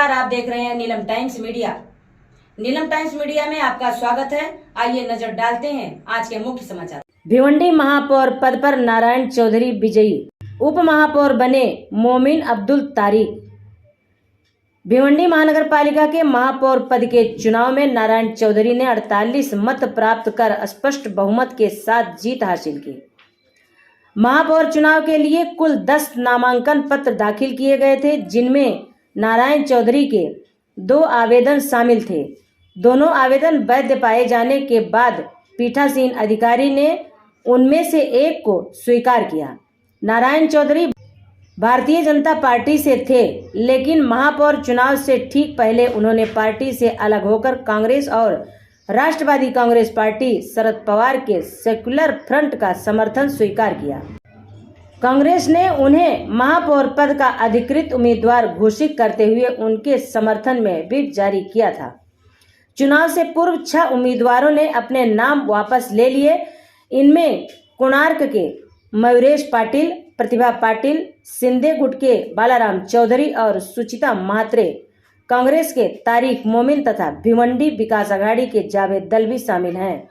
नमस्कार, आप देख रहे हैं Neelam times media. Neelam times media में आपका स्वागत है। आइए नजर डालते हैं आज के मुख्य समाचार। भिवंडी महापौर पद पर नारायण चौधरी विजयी, उप महापौर बने मोमिन अब्दुल तारिक। भिवंडी महानगर पालिका के महापौर पद के चुनाव में नारायण चौधरी ने 48 मत प्राप्त कर स्पष्ट बहुमत के साथ जीत हासिल की। महापौर चुनाव के लिए कुल 10 नामांकन पत्र दाखिल किए गए थे, जिनमें नारायण चौधरी के 2 आवेदन शामिल थे। दोनों आवेदन वैध पाए जाने के बाद पीठासीन अधिकारी ने उनमें से एक को स्वीकार किया। नारायण चौधरी भारतीय जनता पार्टी से थे, लेकिन महापौर चुनाव से ठीक पहले उन्होंने पार्टी से अलग होकर कांग्रेस और राष्ट्रवादी कांग्रेस पार्टी शरद पवार के सेक्युलर फ्रंट का समर्थन स्वीकार किया। कांग्रेस ने उन्हें महापौर पद का अधिकृत उम्मीदवार घोषित करते हुए उनके समर्थन में व्हिप जारी किया था। चुनाव से पूर्व 6 उम्मीदवारों ने अपने नाम वापस ले लिए। इनमें कोणार्क के मयूरेश पाटिल, प्रतिभा पाटिल, सिंधे गुट के बालाराम चौधरी और सुचिता महात्रे, कांग्रेस के तारिक मोमिन तथा भिवंडी विकास अघाड़ी के जावेद दलवी शामिल हैं।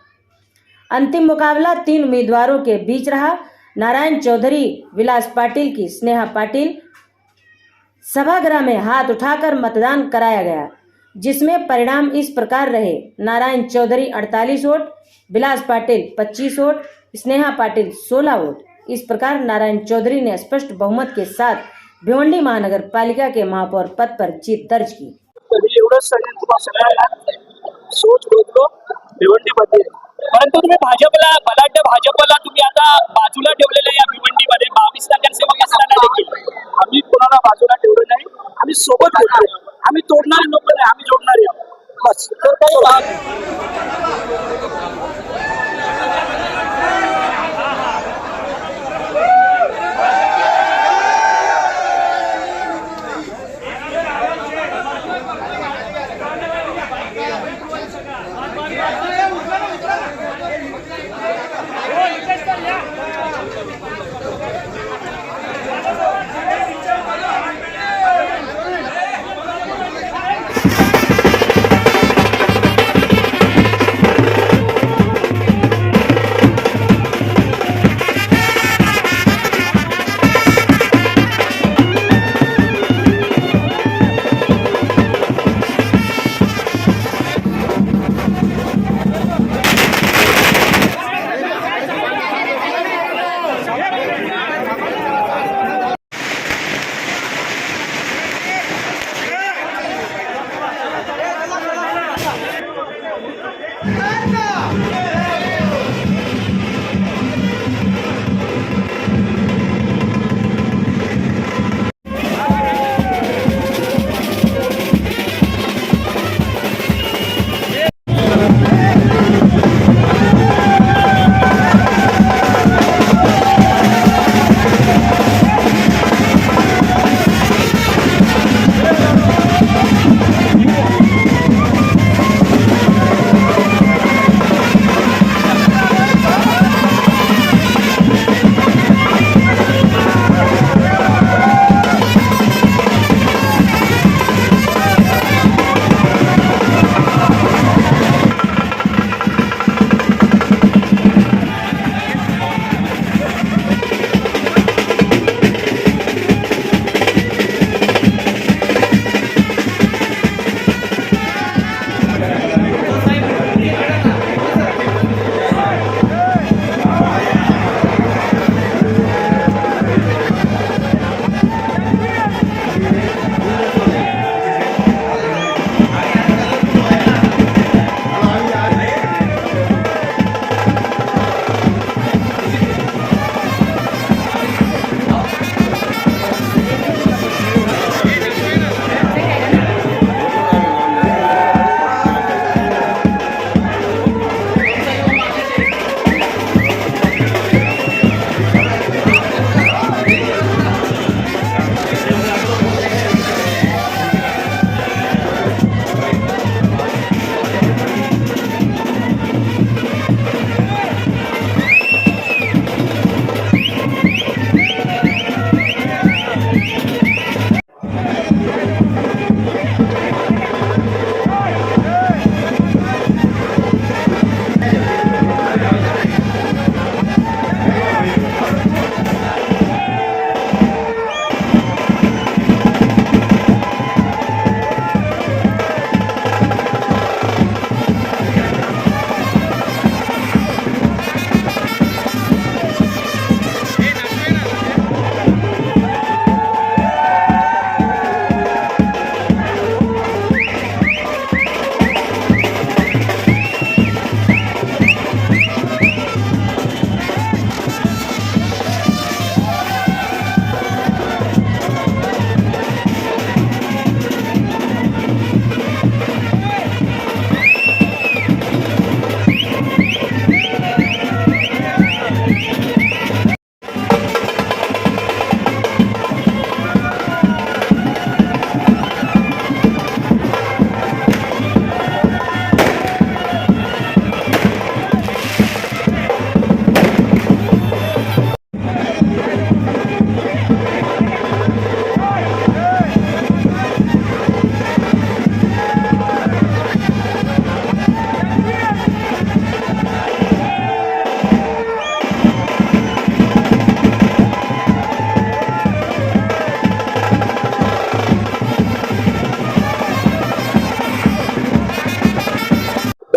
अंतिम मुकाबला 3 उम्मीदवारों के बीच रहा। नारायण चौधरी विलास पाटिल की स्नेहा पाटिल सभागृह में हाथ उठाकर मतदान कराया गया, जिसमें परिणाम इस प्रकार रहे। Narayan Chaudhari 48 vote, Vilas Patil 25 vote, Sneha Patil 16 vote. इस प्रकार नारायण चौधरी ने स्पष्ट बहुमत के साथ भिवंडी महानगर पालिका के महापौर पद पर जीत दर्ज की। सोच बदलो भिवंडीमध्ये, परंतु तुम्ही भाजपला, मला वाटतं भाजपला तुम्ही आता बाजूला ठेवलेलं या भिवंडीमध्ये 22 नगरसेवक असताना देखील आम्ही कोणाला बाजूला ठेवलं नाही, आम्ही सोबत ठेवतोय। आम्ही तोडणारे लोक नाही, आम्ही जोडणारे आहोत बस।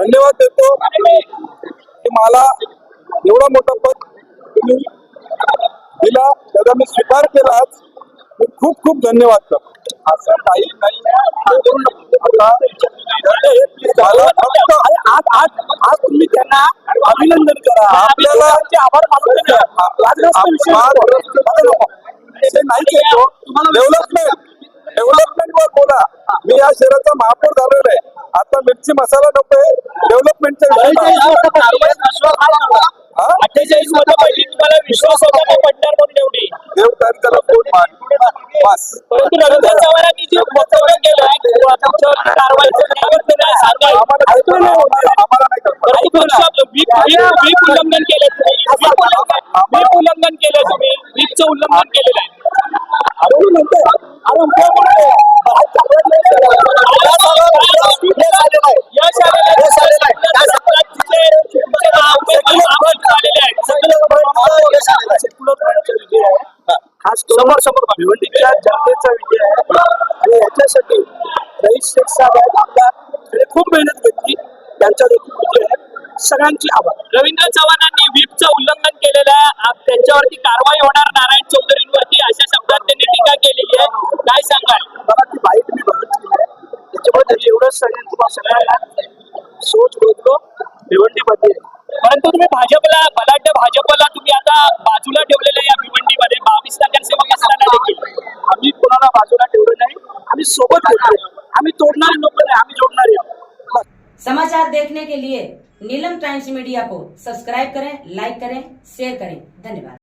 धन्यवाद देतो की मला एवढा मोठा पद तुम्ही दिला, त्याचा मी स्वीकार केला. आज मी खूप खूप धन्यवाद करतो. असं काही नाही. मला फक्त आज तुम्ही त्यांना अभिनंदन करा, आपल्याला आभार मानून नाही येतो. डेव्हलपमेंट वर बोला. मी या शहराचा महापौर झालेला आहे. आता मिरची मसाला नको आहे, डेव्हलपमेंटचा अठ्ठेचाळीस मध्ये पहिली तुम्हाला विश्वास होता का पडणार म्हणून एवढी? देव तारखेला फोन मार बस. परंतु रवींद्र चव्हाणांनी जे वक्तव्य केलंय तुमच्यावर कारवाईचं निवेदन आहे, सांगा. आम्हाला नाही करत. व्हीप उल्लंघन केलं व्हीप उल्लंघन केलं तुम्ही व्हीपचं उल्लंघन केलेलं आहे. समोर भिवंडीच्या जनतेचा विजय आहे आणि याच्यासाठी रईस शेख साहेब आहेत, आमदार खूप मेहनत घेतली. त्यांचा देखील विजय आहे. सगळ्यांची आभार. रवींद्र चव्हाणांनी व्हीपचं उल्लंघन केलेलं आहे, त्यांच्यावरती कारवाई होणार नारायण चौधरींवरती अशा शब्दात त्यांनी टीका केलेली आहे. काय सांगाल? मला ती बाईक मी बघितली आहे. त्याच्यामुळे त्याची एवढंच सांगेन तुम्हाला सगळ्यांना सोच बोलतो भिवंडीमध्ये. परंतु तुम्ही भाजपला बलाढ्य भाजपला तुम्ही आता बाजूला ठेवलेलं या भिवंडीमध्ये 22 नगरसेवक असताना देखील आम्ही कोणाला बाजूला ठेवलं नाही. आम्ही सोबत घेतोय. आम्ही तोडणारे लोक नाही, आम्ही जोडणारे आहोत. समाचार देखने के लिए नीलम टाइम्स मीडिया को सब्सक्राइब करें, लाइक करें, शेयर करें। धन्यवाद।